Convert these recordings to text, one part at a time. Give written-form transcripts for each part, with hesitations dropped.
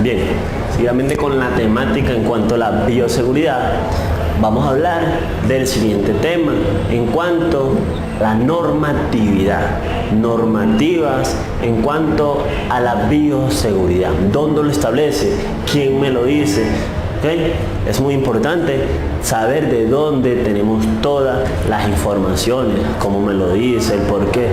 Bien, seguidamente con la temática en cuanto a la bioseguridad, vamos a hablar del siguiente tema en cuanto a la normatividad. Normativas en cuanto a la bioseguridad. ¿Dónde lo establece? ¿Quién me lo dice? ¿Okay? Es muy importante saber de dónde tenemos todas las informaciones, cómo me lo dice, el por qué.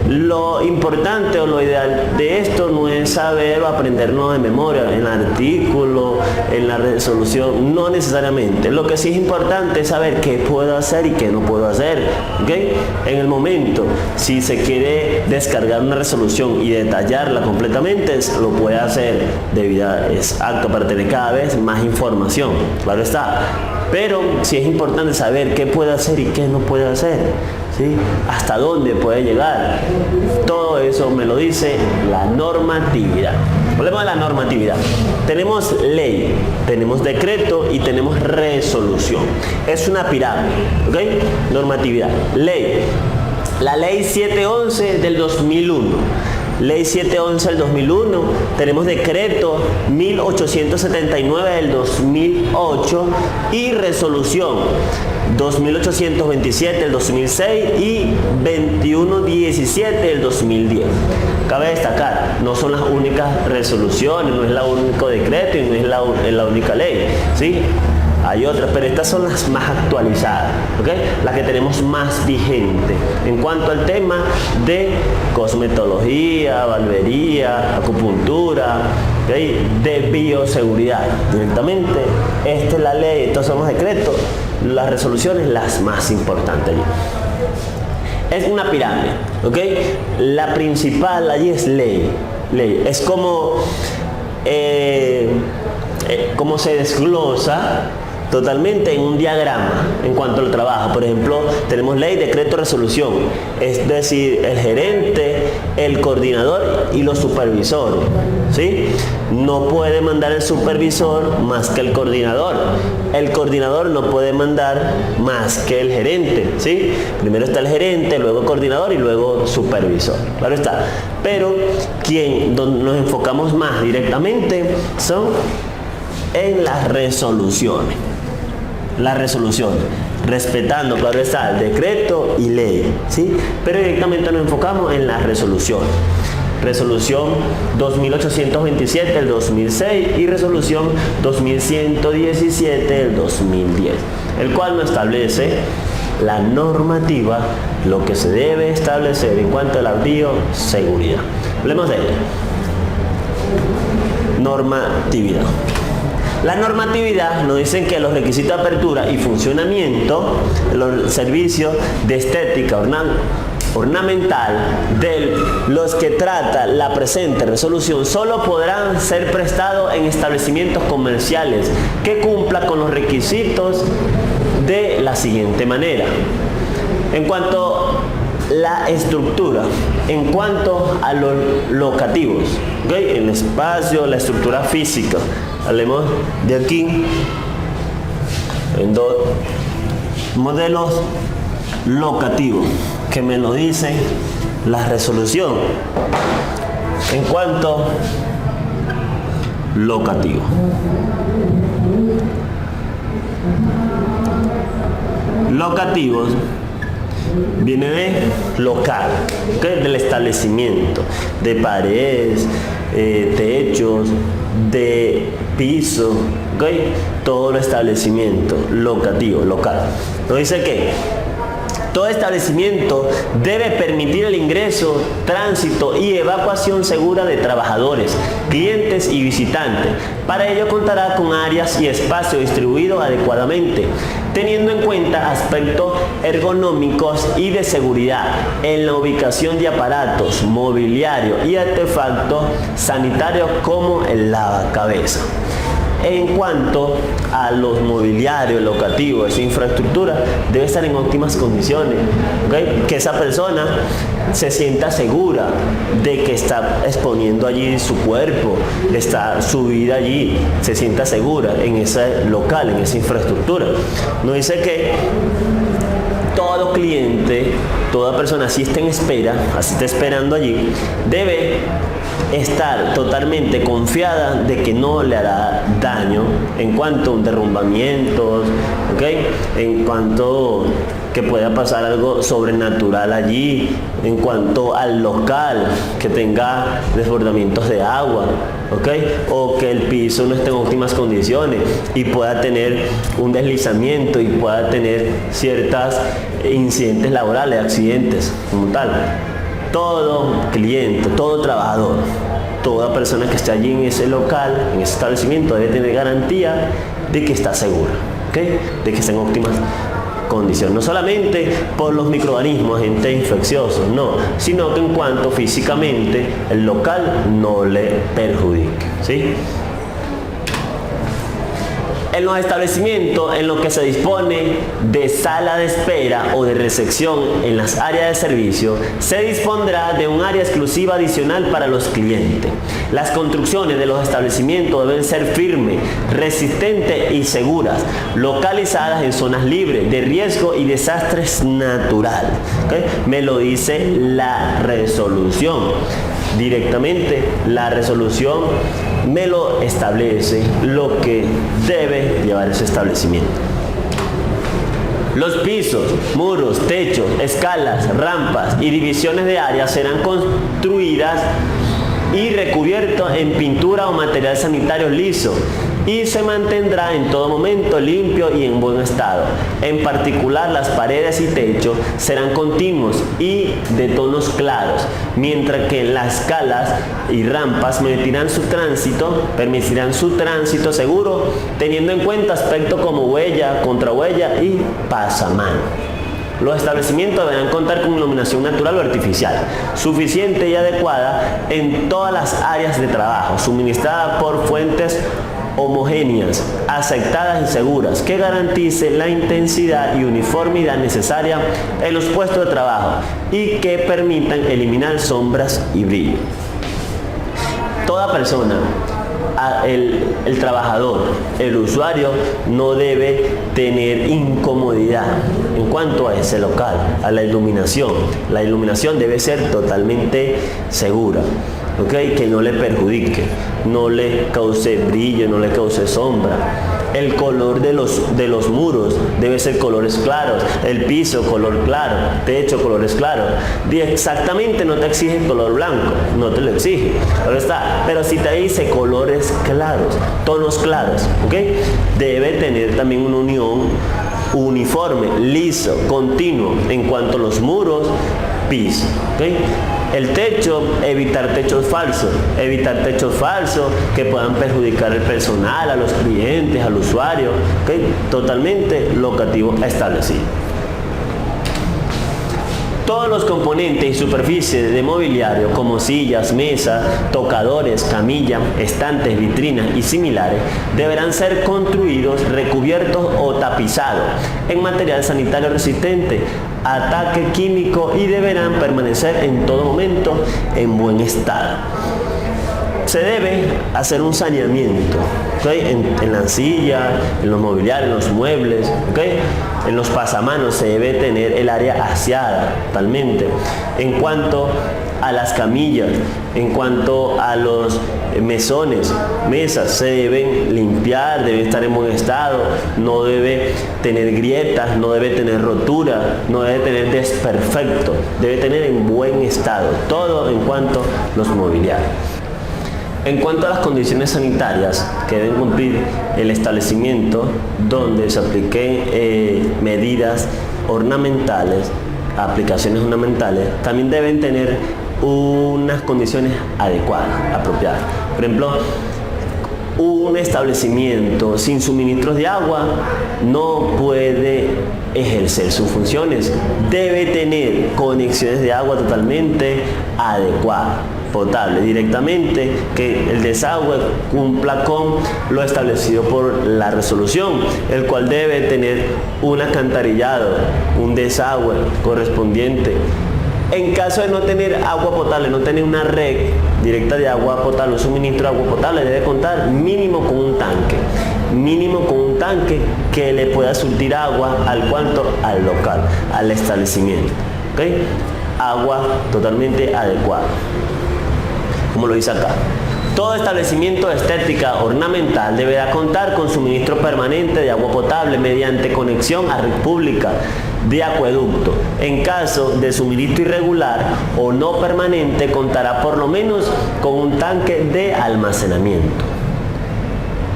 Lo importante o lo ideal de esto no es saber o aprendernos de memoria en el artículo, en la resolución, no necesariamente. Lo que sí es importante es saber qué puedo hacer y qué no puedo hacer. ¿Okay? En el momento, si se quiere descargar una resolución y detallarla completamente, lo puede hacer es apto para tener cada vez más información, claro está. Pero sí es importante saber qué puede hacer y qué no puede hacer, ¿sí? Hasta dónde puede llegar. Todo eso me lo dice la normatividad. Hablemos de la normatividad. Tenemos ley, tenemos decreto y tenemos resolución. Es una pirámide, ¿ok? Normatividad. Ley. La ley 711 del 2001. Ley 711 del 2001, tenemos decreto 1879 del 2008 y resolución 2827 del 2006 y 2117 del 2010. Cabe destacar, no son las únicas resoluciones, no es el único decreto y no es la única ley, ¿sí? Hay otras, pero estas son las más actualizadas, ¿okay? Las que tenemos más vigente en cuanto al tema de cosmetología, barbería, acupuntura, ¿okay? De bioseguridad. Directamente, esta es la ley, estos son los decretos, las resoluciones las más importantes allí. Es una pirámide, ¿ok? La principal allí es ley. Es como se desglosa totalmente en un diagrama en cuanto al trabajo. Por ejemplo, tenemos ley, decreto, resolución, es decir, el gerente, el coordinador y los supervisores, ¿sí? No puede mandar el supervisor más que el coordinador no puede mandar más que el gerente, ¿sí? Primero está el gerente, luego coordinador y luego supervisor, claro está. Pero donde nos enfocamos más directamente son en las resoluciones. Las resoluciones, respetando, claro está, el decreto y ley, ¿sí? Pero directamente nos enfocamos en las resoluciones. Resolución 2827 del 2006 y resolución 2117 del 2010, el cual nos establece la normativa, lo que se debe establecer en cuanto a la bioseguridad. Hablemos de ella. Normatividad. La normatividad nos dicen que los requisitos de apertura y funcionamiento, los servicios de estética ornamental de los que trata la presente resolución solo podrán ser prestados en establecimientos comerciales que cumplan con los requisitos de la siguiente manera. En cuanto a la estructura, en cuanto a los locativos, ¿okay? El espacio, la estructura física. Hablemos de aquí en dos modelos locativos que me lo dice la resolución en cuanto locativo. Locativos viene de local, ¿okay? Del establecimiento, de paredes, techos, de piso, ¿okay? Todo el establecimiento locativo, local. Nos dice que todo establecimiento debe permitir el ingreso, tránsito y evacuación segura de trabajadores, clientes y visitantes. Para ello contará con áreas y espacio distribuidos adecuadamente, teniendo en cuenta aspectos ergonómicos y de seguridad en la ubicación de aparatos, mobiliario y artefactos sanitarios como el lavacabezas. En cuanto a los mobiliarios locativos, esa infraestructura debe estar en óptimas condiciones, ¿okay? Que esa persona se sienta segura de que está exponiendo allí su cuerpo, está su vida allí, se sienta segura en ese local, en esa infraestructura. Nos dice que todo cliente, toda persona, si está en espera, así está esperando allí, debe estar totalmente confiada de que no le hará daño en cuanto a un derrumbamiento, ¿ok? En cuanto que pueda pasar algo sobrenatural allí, en cuanto al local, que tenga desbordamientos de agua, ¿ok? O que el piso no esté en óptimas condiciones y pueda tener un deslizamiento y pueda tener ciertos incidentes laborales, accidentes como tal. Todo cliente, todo trabajador, toda persona que esté allí en ese local, en ese establecimiento, debe tener garantía de que está segura, ¿ok? De que está en óptimas condiciones. No solamente por los microorganismos, agentes infecciosos, no, sino que en cuanto físicamente el local no le perjudique, ¿sí? En los establecimientos en los que se dispone de sala de espera o de recepción en las áreas de servicio, se dispondrá de un área exclusiva adicional para los clientes. Las construcciones de los establecimientos deben ser firmes, resistentes y seguras, localizadas en zonas libres de riesgo y desastres naturales. ¿Okay? Me lo dice la resolución. Directamente la resolución me lo establece lo que debe llevar ese establecimiento. Los pisos, muros, techos, escalas, rampas y divisiones de áreas serán construidas y recubiertos en pintura o material sanitario liso y se mantendrá en todo momento limpio y en buen estado. En particular, las paredes y techos serán continuos y de tonos claros, mientras que las escalas y rampas permitirán su tránsito seguro, teniendo en cuenta aspectos como huella, contrahuella y pasamano. Los establecimientos deberán contar con iluminación natural o artificial, suficiente y adecuada en todas las áreas de trabajo, suministrada por fuentes homogéneas, aceptadas y seguras, que garantice la intensidad y uniformidad necesaria en los puestos de trabajo y que permitan eliminar sombras y brillo. Toda persona, el trabajador, el usuario, no debe tener incomodidad en cuanto a ese local, a la iluminación. La iluminación debe ser totalmente segura, ¿okay? Que no le perjudique, no le cause brillo, no le cause sombra. El color de los muros debe ser colores claros, el piso color claro, techo colores claros. Exactamente no te exige color blanco, no te lo exige, pero si te dice colores claros, tonos claros, ¿okay? Debe tener también una unión uniforme, liso, continuo en cuanto a los muros, piso, ¿okay? El techo, evitar techos falsos que puedan perjudicar al personal, a los clientes, al usuario, ¿okay? Totalmente locativo establecido. Todos los componentes y superficies de mobiliario como sillas, mesas, tocadores, camilla, estantes, vitrinas y similares deberán ser construidos, recubiertos o tapizados en material sanitario resistente a ataque químico y deberán permanecer en todo momento en buen estado. Se debe hacer un saneamiento, ¿okay? En la silla, en los mobiliarios, en los muebles, ¿okay? En los pasamanos se debe tener el área aseada totalmente. En cuanto a las camillas, en cuanto a los mesones, mesas, se deben limpiar, deben estar en buen estado, no debe tener grietas, no debe tener rotura, no debe tener desperfecto, debe tener en buen estado, todo en cuanto a los mobiliarios. En cuanto a las condiciones sanitarias que deben cumplir el establecimiento donde se apliquen medidas ornamentales, aplicaciones ornamentales, también deben tener unas condiciones adecuadas, apropiadas. Por ejemplo, un establecimiento sin suministros de agua no puede ejercer sus funciones. Debe tener conexiones de agua totalmente adecuadas, potable directamente, que el desagüe cumpla con lo establecido por la resolución, el cual debe tener un alcantarillado, un desagüe correspondiente En caso de no tener agua potable, no tener una red directa de agua potable, un suministro de agua potable, debe contar mínimo con un tanque. Mínimo con un tanque que le pueda surtir agua al local, al establecimiento. ¿Okay? Agua totalmente adecuada, como lo dice acá. Todo establecimiento de estética ornamental deberá contar con suministro permanente de agua potable mediante conexión a red pública de acueducto. En caso de suministro irregular o no permanente, contará por lo menos con un tanque de almacenamiento.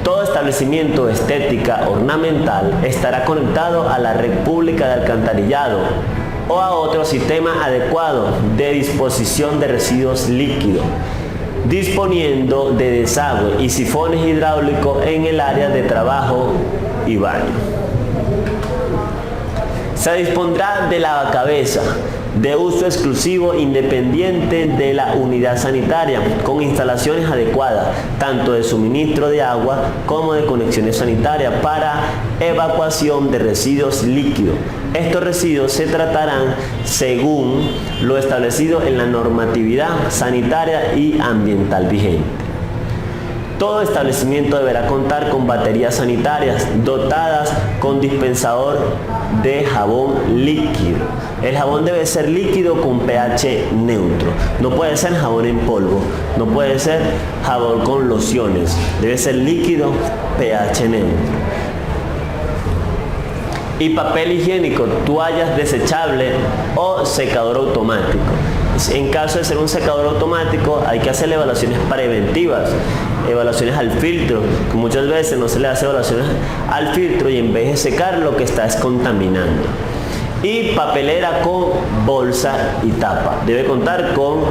Todo establecimiento de estética ornamental estará conectado a la red pública de alcantarillado o a otro sistema adecuado de disposición de residuos líquidos, disponiendo de desagüe y sifones hidráulicos en el área de trabajo y baño. Se dispondrá de lavacabezas de uso exclusivo independiente de la unidad sanitaria, con instalaciones adecuadas, tanto de suministro de agua como de conexiones sanitarias para evacuación de residuos líquidos. Estos residuos se tratarán según lo establecido en la normatividad sanitaria y ambiental vigente. Todo establecimiento deberá contar con baterías sanitarias dotadas con dispensador de jabón líquido. El jabón debe ser líquido con pH neutro. No puede ser jabón en polvo, no puede ser jabón con lociones. Debe ser líquido, pH neutro. Y papel higiénico, toallas desechables o secador automático. En caso de ser un secador automático, hay que hacer evaluaciones preventivas, evaluaciones al filtro, que muchas veces no se le hace evaluaciones al filtro y en vez de secar lo que está es contaminando. Y papelera con bolsa y tapa. Debe contar con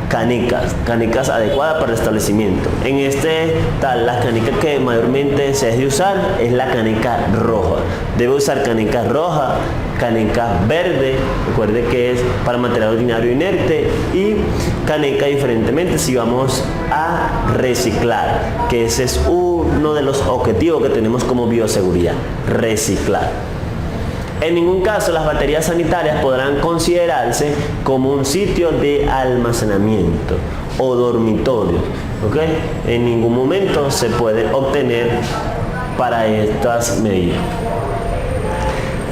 canicas adecuadas para el establecimiento. En las canicas que mayormente se debe usar es la canica roja. Debe usar canica roja, canica verde, recuerde que es para material ordinario inerte, y canica diferentemente si vamos a reciclar, que ese es uno de los objetivos que tenemos como bioseguridad, reciclar. En ningún caso las baterías sanitarias podrán considerarse como un sitio de almacenamiento o dormitorio, ¿okay? En ningún momento se puede obtener para estas medidas.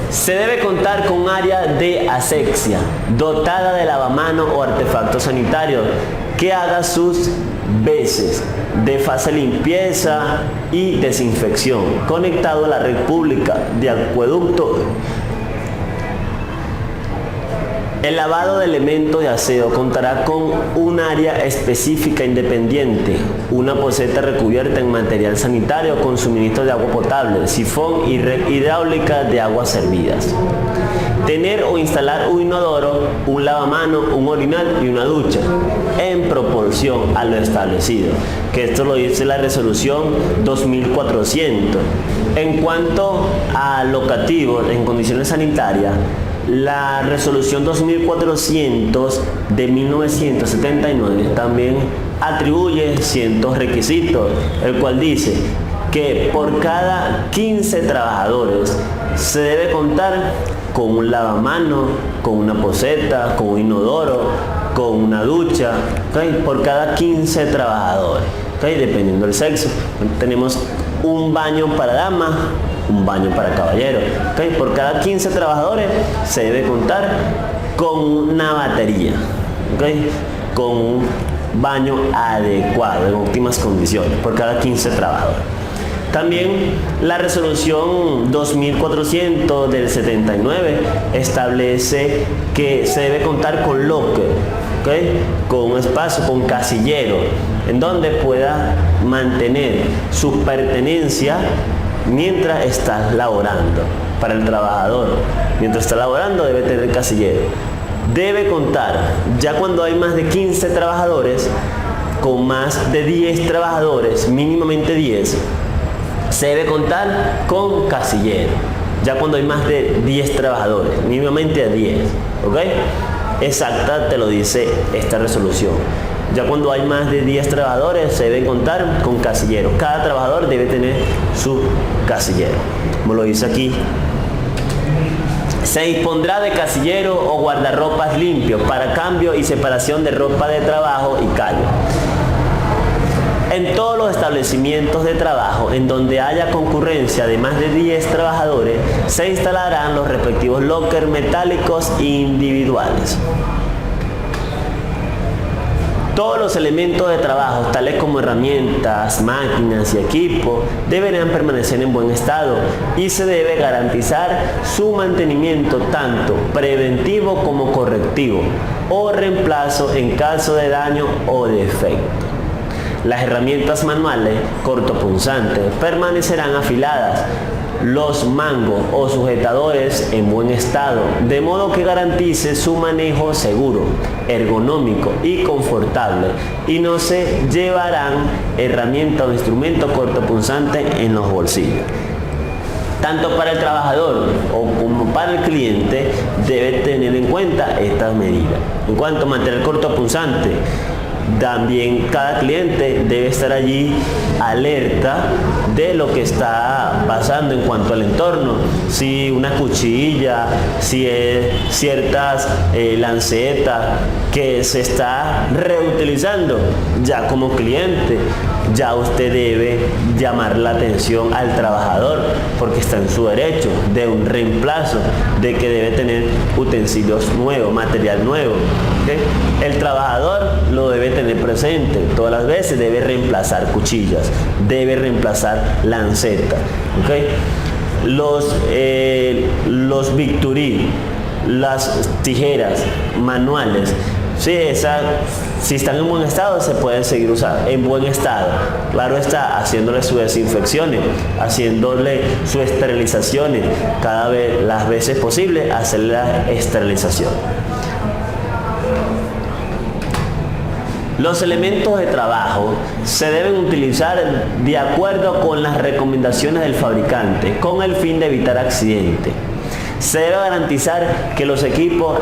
Se debe contar con un área de asepsia dotada de lavamanos o artefactos sanitarios que haga sus veces de fácil limpieza y desinfección, conectado a la red pública de acueducto. El lavado de elementos de aseo contará con un área específica independiente, una poceta recubierta en material sanitario con suministro de agua potable, sifón y red hidráulica de aguas servidas. Tener o instalar un inodoro, un lavamanos, un orinal y una ducha en proporción a lo establecido, que esto lo dice la resolución 2400. En cuanto a locativos en condiciones sanitarias, la resolución 2400 de 1979 también atribuye ciertos requisitos, el cual dice que por cada 15 trabajadores se debe contar con un lavamanos, con una poceta, con un inodoro, con una ducha, ¿okay? Por cada 15 trabajadores, ¿okay? Dependiendo del sexo. Tenemos un baño para damas, un baño para caballeros, ¿okay? Por cada 15 trabajadores se debe contar con una batería, ¿okay? Con un baño adecuado, en óptimas condiciones, por cada 15 trabajadores. También la resolución 2400 del 79 establece que se debe contar con locker, ¿okay? Con un espacio, con casillero, en donde pueda mantener su pertenencia mientras está laborando. Para el trabajador, mientras está laborando, debe tener casillero. Debe contar, ya cuando hay más de 15 trabajadores, con más de 10 trabajadores, mínimamente 10, se debe contar con casillero. Ya cuando hay más de 10 trabajadores, mínimamente 10, ¿ok? Exacta te lo dice esta resolución. Ya cuando hay más de 10 trabajadores se debe contar con casillero. Cada trabajador debe tener su casillero, como lo dice aquí Se dispondrá de casillero o guardarropas limpios para cambio y separación de ropa de trabajo y callo. En todos los establecimientos de trabajo en donde haya concurrencia de más de 10 trabajadores, se instalarán los respectivos lockers metálicos individuales. Todos los elementos de trabajo, tales como herramientas, máquinas y equipos, deberán permanecer en buen estado y se debe garantizar su mantenimiento tanto preventivo como correctivo o reemplazo en caso de daño o defecto. Las herramientas manuales cortopunzantes permanecerán afiladas, los mangos o sujetadores en buen estado, de modo que garantice su manejo seguro, ergonómico y confortable, y no se llevarán herramientas o instrumentos cortopunzantes en los bolsillos. Tanto para el trabajador como para el cliente debe tener en cuenta estas medidas. En cuanto a material cortopunzante, también cada cliente debe estar allí alerta de lo que está pasando en cuanto al entorno. Si una cuchilla, si es ciertas lancetas que se está reutilizando, ya como cliente, ya usted debe llamar la atención al trabajador porque está en su derecho de un reemplazo, de que debe tener utensilios nuevos, material nuevo. ¿Okay? El trabajador lo debe tener presente, todas las veces debe reemplazar cuchillas, debe reemplazar lancetas. ¿Okay? Los bisturí, las tijeras manuales, sí, si están en buen estado se pueden seguir usando en buen estado, claro está, haciéndole sus desinfecciones, haciéndole sus esterilizaciones, cada vez las veces posible hacer la esterilización. Los elementos de trabajo se deben utilizar de acuerdo con las recomendaciones del fabricante, con el fin de evitar accidentes. Se debe garantizar que los equipos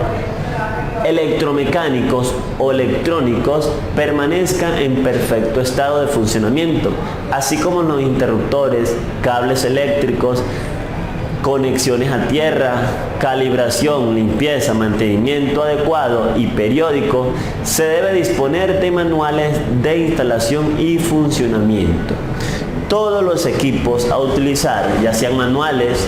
electromecánicos o electrónicos permanezcan en perfecto estado de funcionamiento, así como los interruptores, cables eléctricos, conexiones a tierra, calibración, limpieza, mantenimiento adecuado y periódico. Se debe disponer de manuales de instalación y funcionamiento. Todos los equipos a utilizar, ya sean manuales,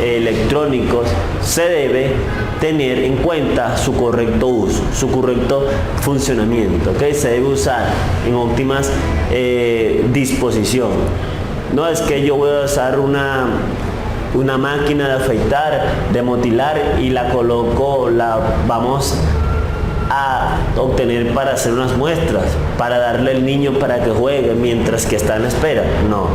electrónicos, se debe tener en cuenta su correcto uso, su correcto funcionamiento, ¿okay? Se debe usar en óptimas disposición. No es que yo voy a usar una máquina de afeitar, de motilar y la coloco, la vamos a obtener para hacer unas muestras, para darle al niño para que juegue mientras que está en espera. No,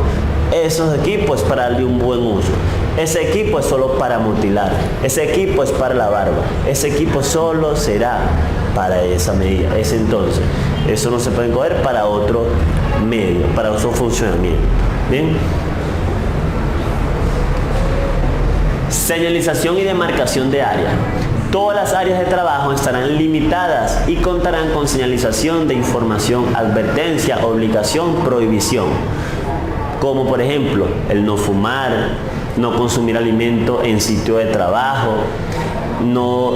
esos equipos para darle un buen uso. Ese equipo es solo para motilar, ese equipo es para la barba, ese equipo solo será para esa medida. Entonces, eso no se puede coger para otro medio, para otro funcionamiento. Bien. Señalización y demarcación de área. Todas las áreas de trabajo estarán limitadas y contarán con señalización de información, advertencia, obligación, prohibición, como por ejemplo el no fumar, no consumir alimento en sitio de trabajo, no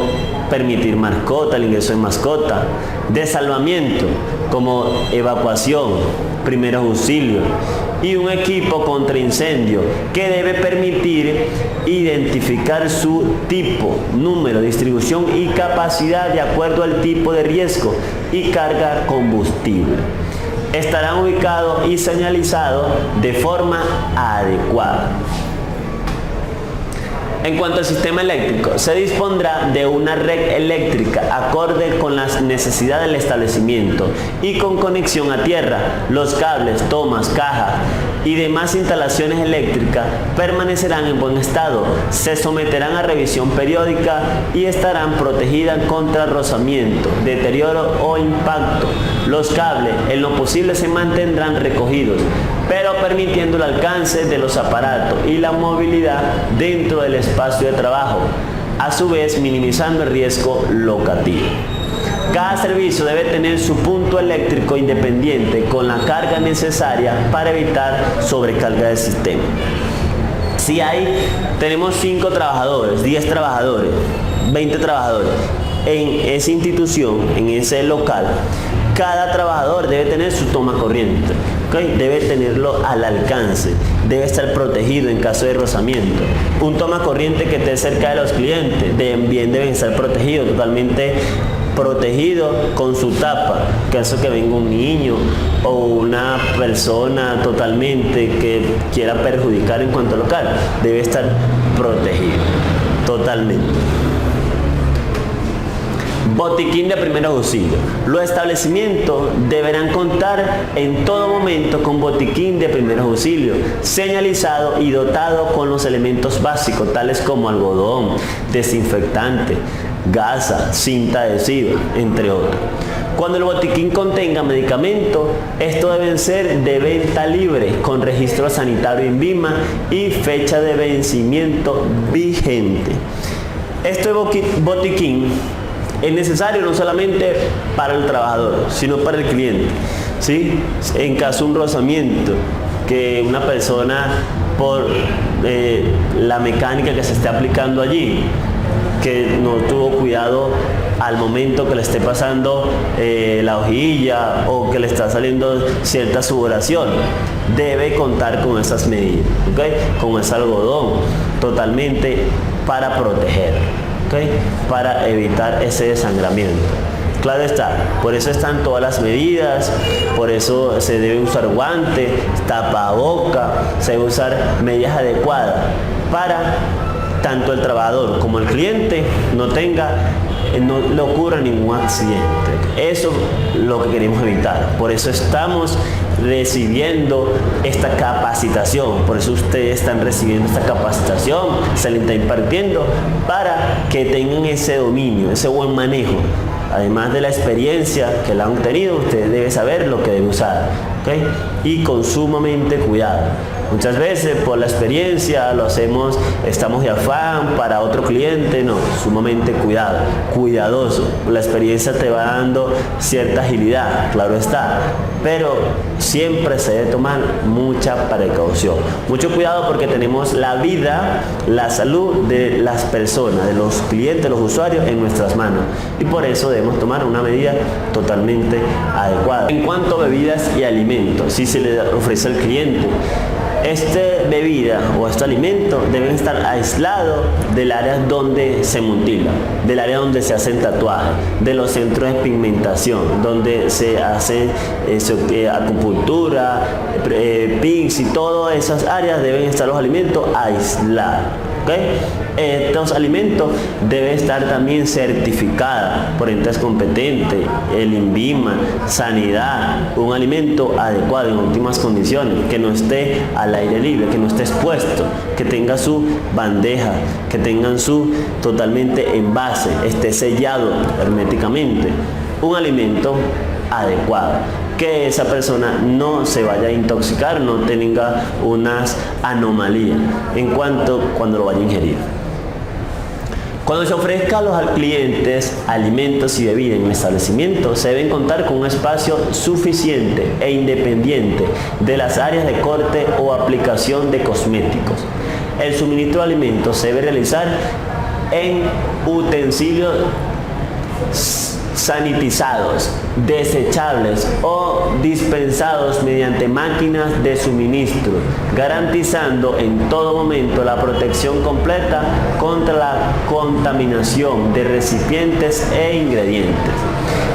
permitir mascota, el ingreso de mascota, de salvamiento como evacuación, primeros auxilios, y un equipo contra incendio que debe permitir identificar su tipo, número, distribución y capacidad de acuerdo al tipo de riesgo y carga combustible. Estarán ubicados y señalizados de forma adecuada. En cuanto al sistema eléctrico, se dispondrá de una red eléctrica acorde con las necesidades del establecimiento y con conexión a tierra. Los cables, tomas, cajas y demás instalaciones eléctricas permanecerán en buen estado, se someterán a revisión periódica y estarán protegidas contra rozamiento, deterioro o impacto. Los cables, en lo posible, se mantendrán recogidos, pero permitiendo el alcance de los aparatos y la movilidad dentro del espacio de trabajo, a su vez minimizando el riesgo locativo. Cada servicio debe tener su punto eléctrico independiente con la carga necesaria para evitar sobrecarga del sistema. Si tenemos 5 trabajadores, 10 trabajadores, 20 trabajadores en esa institución, en ese local, cada trabajador debe tener su toma corriente, ¿okay? Debe tenerlo al alcance, debe estar protegido en caso de rozamiento. Un toma corriente que esté cerca de los clientes, bien deben estar protegidos, totalmente protegido con su tapa, en caso que venga un niño o una persona totalmente que quiera perjudicar en cuanto al local, debe estar protegido totalmente. Botiquín de primeros auxilios. Los establecimientos deberán contar en todo momento con botiquín de primeros auxilios, señalizado y dotado con los elementos básicos, tales como algodón, desinfectante, gasa, cinta adhesiva, entre otros. Cuando el botiquín contenga medicamentos, estos deben ser de venta libre, con registro sanitario INVIMA y fecha de vencimiento vigente. Este botiquín es necesario no solamente para el trabajador, sino para el cliente, ¿sí? En caso de un rozamiento, que una persona por la mecánica que se esté aplicando allí, que no tuvo cuidado al momento que le esté pasando la hojilla o que le está saliendo cierta sudoración, debe contar con esas medidas, ¿okay? Con ese algodón totalmente para proteger, ¿okay? Para evitar ese desangramiento. Claro está, por eso están todas las medidas, por eso se debe usar guantes, tapaboca, se debe usar medidas adecuadas para tanto el trabajador como el cliente no le ocurra ningún accidente. Eso es lo que queremos evitar. Por eso estamos recibiendo esta capacitación, por eso ustedes están recibiendo esta capacitación, se les está impartiendo para que tengan ese dominio, ese buen manejo. Además de la experiencia que la han tenido, ustedes deben saber lo que deben usar, ¿okay? Y con sumamente cuidado. Muchas veces por la experiencia lo hacemos, estamos de afán para otro cliente, no, sumamente cuidadoso. La experiencia te va dando cierta agilidad, claro está, pero siempre se debe tomar mucha precaución. Mucho cuidado porque tenemos la vida, la salud de las personas, de los clientes, los usuarios en nuestras manos. Y por eso debemos tomar una medida totalmente adecuada. En cuanto a bebidas y alimentos, si se le ofrece al cliente esta bebida o este alimento, deben estar aislados del área donde se mutila, del área donde se hacen tatuajes, de los centros de pigmentación, donde se hace acupuntura, PINS y todas esas áreas deben estar los alimentos aislados. ¿Okay? Estos alimentos deben estar también certificados por entes competentes, el INVIMA, Sanidad, un alimento adecuado en óptimas condiciones, que no esté al aire libre, que no esté expuesto, que tenga su bandeja, que tengan su totalmente envase, esté sellado herméticamente, un alimento adecuado, que esa persona no se vaya a intoxicar, no tenga unas anomalías cuando lo vaya a ingerir. Cuando se ofrezca a los clientes alimentos y bebidas en el establecimiento, se deben contar con un espacio suficiente e independiente de las áreas de corte o aplicación de cosméticos. El suministro de alimentos se debe realizar en utensilios sanitizados, desechables o dispensados mediante máquinas de suministro, garantizando en todo momento la protección completa contra la contaminación de recipientes e ingredientes.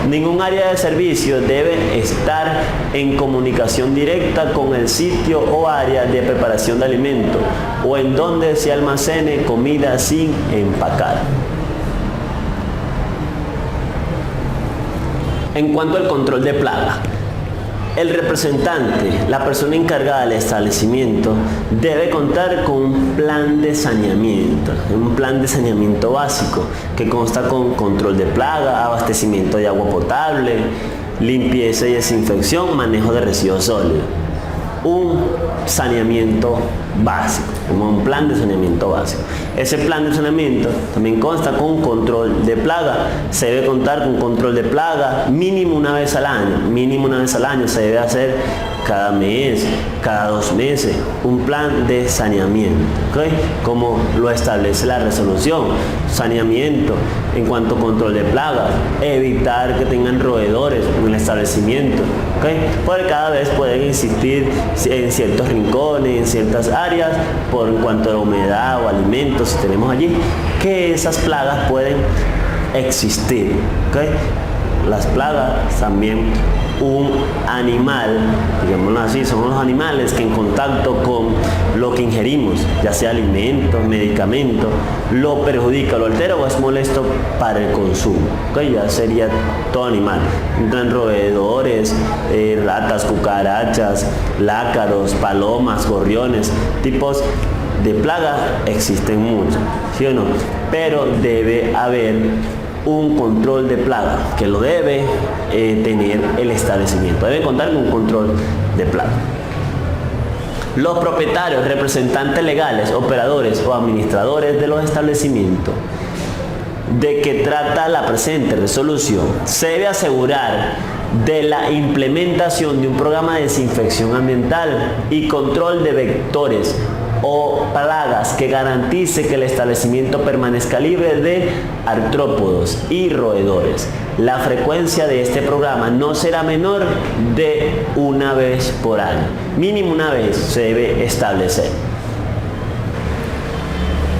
Ningún área de servicio debe estar en comunicación directa con el sitio o área de preparación de alimentos o en donde se almacene comida sin empacar. En cuanto al control de plaga, el representante, la persona encargada del establecimiento, debe contar con un plan de saneamiento básico que consta con control de plaga, abastecimiento de agua potable, limpieza y desinfección, manejo de residuos sólidos. Un saneamiento básico, como un plan de saneamiento básico. Ese plan de saneamiento también consta con control de plaga. Se debe contar con control de plaga mínimo una vez al año. Mínimo una vez al año se debe hacer cada mes, cada 2 meses, un plan de saneamiento, ¿okay? Como lo establece la resolución. Saneamiento en cuanto a control de plagas, evitar que tengan roedores en el establecimiento, ¿okay? Porque cada vez pueden existir en ciertos rincones, en ciertas áreas, por en cuanto a la humedad o alimentos, si tenemos allí, que esas plagas pueden existir, ¿okay? Las plagas también, un animal, digámoslo así, son los animales que en contacto con lo que ingerimos, ya sea alimentos, medicamentos, lo perjudica, lo altera o es molesto para el consumo, ¿okay? Ya sería todo animal. Entran roedores, ratas, cucarachas, lácaros, palomas, gorriones, tipos de plaga existen muchos, ¿sí o no? Pero debe haber un control de plaga que lo debe tener el establecimiento. Debe contar con un control de plaga. Los propietarios, representantes legales, operadores o administradores de los establecimientos de que trata la presente resolución se debe asegurar de la implementación de un programa de desinfección ambiental y control de vectores o plagas que garantice que el establecimiento permanezca libre de artrópodos y roedores. La frecuencia de este programa no será menor de una vez por año. Mínimo una vez se debe establecer.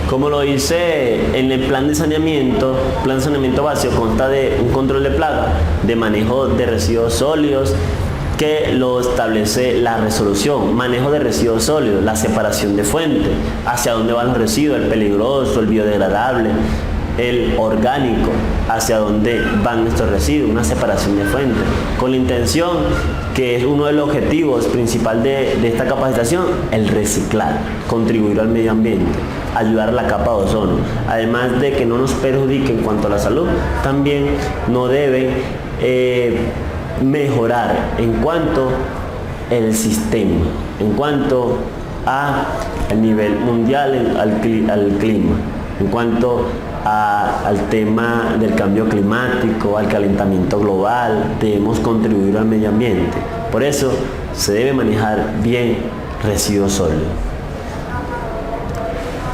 Como lo dice en el plan de saneamiento básico, consta de un control de plaga, de manejo de residuos sólidos, que lo establece la resolución, manejo de residuos sólidos, la separación de fuente, hacia dónde van los residuos, el peligroso, el biodegradable, el orgánico, hacia dónde van estos residuos, una separación de fuente, con la intención, que es uno de los objetivos principales de esta capacitación, el reciclar, contribuir al medio ambiente, ayudar a la capa de ozono, además de que no nos perjudique en cuanto a la salud, también no debe mejorar en cuanto el sistema, en cuanto al nivel mundial, al clima, en cuanto al tema del cambio climático, al calentamiento global. Debemos contribuir al medio ambiente. Por eso se debe manejar bien residuos sólidos.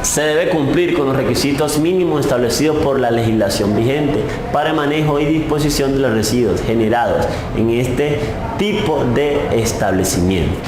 Se debe cumplir con los requisitos mínimos establecidos por la legislación vigente para el manejo y disposición de los residuos generados en este tipo de establecimiento.